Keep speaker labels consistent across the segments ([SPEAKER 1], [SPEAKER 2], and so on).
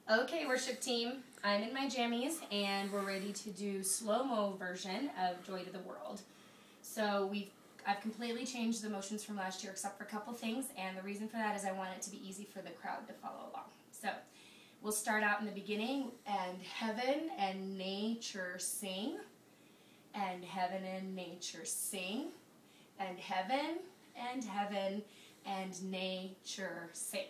[SPEAKER 1] Okay, worship team, I'm in my jammies and we're ready to do slow-mo version of Joy to the World. So I've completely changed the motions from last year except for a couple things, and the reason for that is I want it to be easy for the crowd to follow along. So we'll start out in the beginning, and heaven and nature sing, and heaven and nature sing, and heaven and nature sing.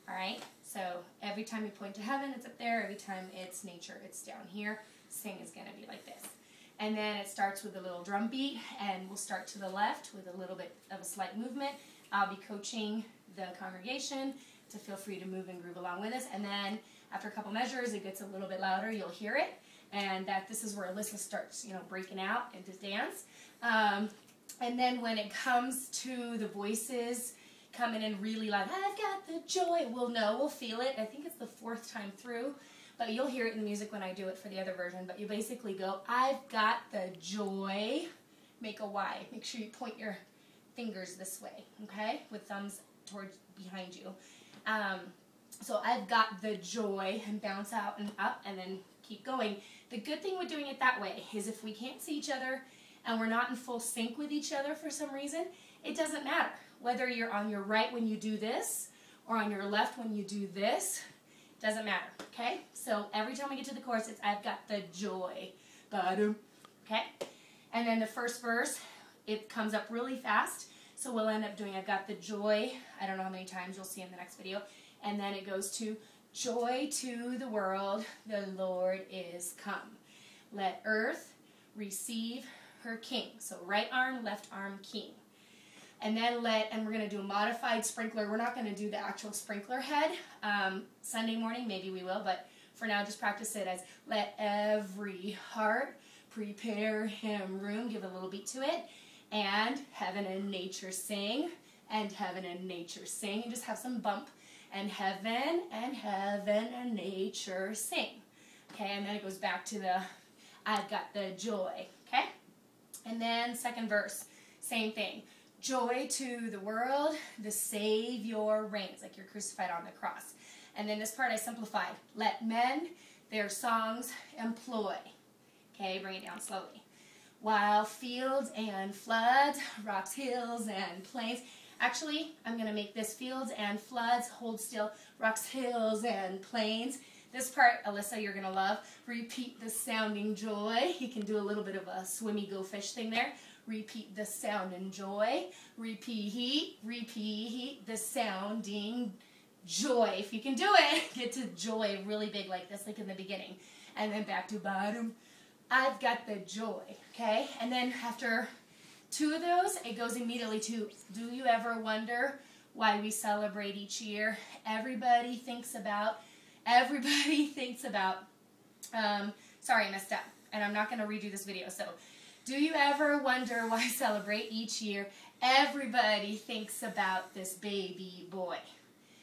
[SPEAKER 1] Alright, so every time you point to heaven, it's up there. Every time it's nature, it's down here. Sing is going to be like this. And then it starts with a little drum beat, and we'll start to the left with a little bit of a slight movement. I'll be coaching the congregation to feel free to move and groove along with us. And then after a couple measures, it gets a little bit louder. You'll hear it. And this is where Alyssa starts, breaking out into dance. And then when it comes to the voices coming in really loud, I've got the joy, we'll feel it. I think it's the fourth time through, but you'll hear it in the music when I do it for the other version. But you basically go, I've got the joy, make a Y. Make sure you point your fingers this way, okay, with thumbs towards behind you. So I've got the joy, and bounce out and up, and then keep going. The good thing with doing it that way is if we can't see each other and we're not in full sync with each other for some reason, it doesn't matter. Whether you're on your right when you do this or on your left when you do this, doesn't matter, okay? So every time we get to the chorus, it's I've got the joy, okay? And then the first verse, it comes up really fast, so we'll end up doing I've got the joy, I don't know how many times, you'll see in the next video, and then it goes to joy to the world, the Lord is come. Let earth receive her king. So right arm, left arm, king. And then we're going to do a modified sprinkler. We're not going to do the actual sprinkler head. Sunday morning, maybe we will, but for now, just practice it as let every heart prepare him room. Give a little beat to it. And heaven and nature sing. And heaven and nature sing. And just have some bump. And heaven and nature sing. Okay, and then it goes back to the I've got the joy. Okay? And then second verse, same thing. Joy to the world, the Savior reigns, like you're crucified on the cross. And then this part I simplified. Let men their songs employ. Okay, bring it down slowly. While fields and floods, rocks, hills, and plains. Actually, I'm going to make this fields and floods, hold still, rocks, hills, and plains. This part, Alyssa, you're going to love. Repeat the sounding joy. You can do a little bit of a swimmy go fish thing there. Repeat the sound and joy. Repeat the sounding joy. If you can do it, get to joy really big like this, like in the beginning. And then back to bottom. I've got the joy, okay? And then after two of those, it goes immediately to, do you ever wonder why we celebrate each year? Everybody thinks about, sorry, I messed up. And I'm not going to redo this video, so. Do you ever wonder why I celebrate each year? Everybody thinks about this baby boy.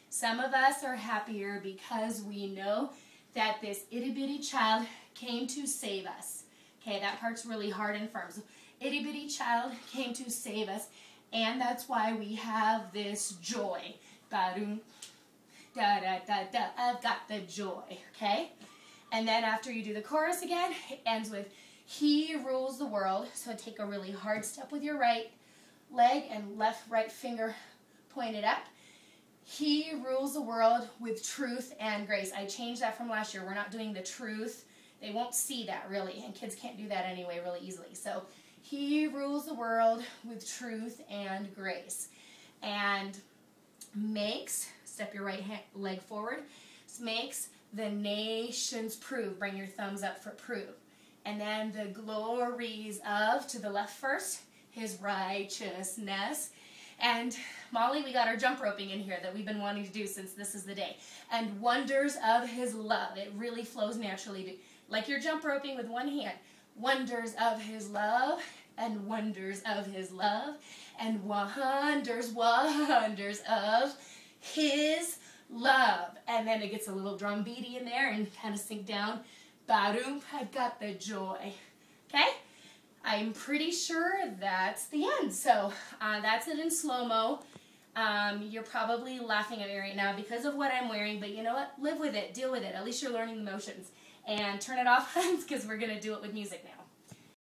[SPEAKER 1] Some of us are happier because we know that this itty-bitty child came to save us. Okay, that part's really hard and firm. So, itty-bitty child came to save us, and that's why we have this joy. Ba-doom, da-da-da-da, I've got the joy, okay? And then after you do the chorus again, it ends with He rules the world. So take a really hard step with your right leg and right finger pointed up. He rules the world with truth and grace. I changed that from last year. We're not doing the truth. They won't see that really, and kids can't do that anyway really easily. So he rules the world with truth and grace. And makes, step your right leg forward, makes the nations prove. Bring your thumbs up for prove. And then the glories of, to the left first, his righteousness. And Molly, we got our jump roping in here that we've been wanting to do since this is the day. And wonders of his love. It really flows naturally. Like you're jump roping with one hand. Wonders of his love, and wonders of his love, and wonders of his love. And then it gets a little drum beaty in there and kind of sink down. Ba-doom, I've got the joy. Okay? I'm pretty sure that's the end. So that's it in slow-mo. You're probably laughing at me right now because of what I'm wearing, but you know what? Live with it. Deal with it. At least you're learning the motions. And turn it off, because we're going to do it with music now.